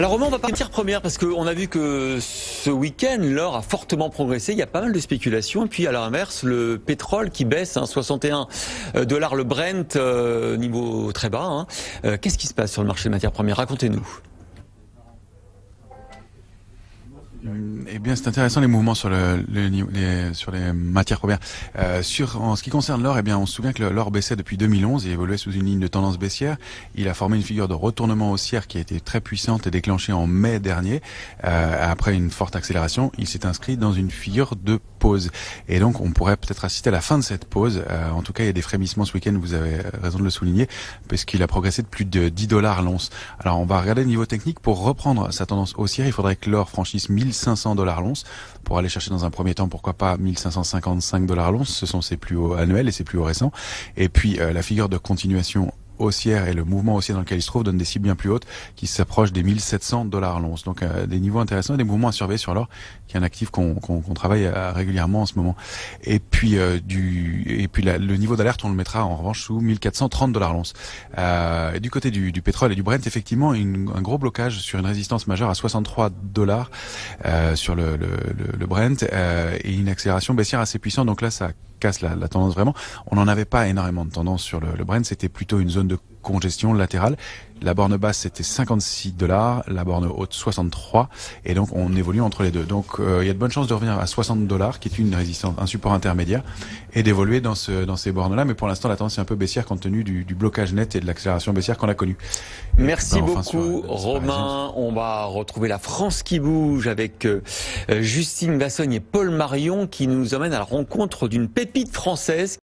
Alors Romain, on va partir première parce qu'on a vu que ce week-end, l'or a fortement progressé. Il y a pas mal de spéculations. Et puis à l'inverse, le pétrole qui baisse, 61 $ le Brent, niveau très bas. Qu'est-ce qui se passe sur le marché des matières premières? Racontez-nous. Eh bien, c'est intéressant les mouvements sur sur les matières premières. En ce qui concerne l'or, eh bien, on se souvient que l'or baissait depuis 2011 et évoluait sous une ligne de tendance baissière. Il a formé une figure de retournement haussière qui a été très puissante et déclenchée en mai dernier. Après une forte accélération, il s'est inscrit dans une figure de pause. Et donc, on pourrait peut-être assister à la fin de cette pause. En tout cas, il y a des frémissements ce week-end, vous avez raison de le souligner, puisqu'il a progressé de plus de 10 $ l'once. Alors, on va regarder le niveau technique. Pour reprendre sa tendance haussière, il faudrait que l'or franchisse 1500 $ l'once pour aller chercher dans un premier temps, pourquoi pas 1555 $ l'once. Ce sont ses plus hauts annuels et ses plus hauts récents. Et puis, la figure de continuation haussière et le mouvement haussier dans lequel il se trouve donne des cibles bien plus hautes qui s'approchent des 1700 $ l'once. Donc des niveaux intéressants et des mouvements à surveiller sur l'or, qui est un actif qu'on travaille régulièrement en ce moment. Et puis le niveau d'alerte, on le mettra en revanche sous 1430 $ l'once. Du côté du pétrole et du Brent, effectivement, un gros blocage sur une résistance majeure à 63 $ sur le Brent et une accélération baissière assez puissante. Donc là, ça casse la tendance vraiment. On n'en avait pas énormément de tendance sur le Brent, c'était plutôt une zone de congestion latérale. La borne basse c'était 56 $, la borne haute 63, et donc on évolue entre les deux. Donc il y a de bonnes chances de revenir à 60 $, qui est une résistance, un support intermédiaire, et d'évoluer dans ces bornes-là. Mais pour l'instant, la tendance est un peu baissière compte tenu du blocage net et de l'accélération baissière qu'on a connue. Merci beaucoup, Romain. On va retrouver la France qui bouge avec Justine Vassogne et Paul Marion qui nous emmènent à la rencontre d'une pépite française.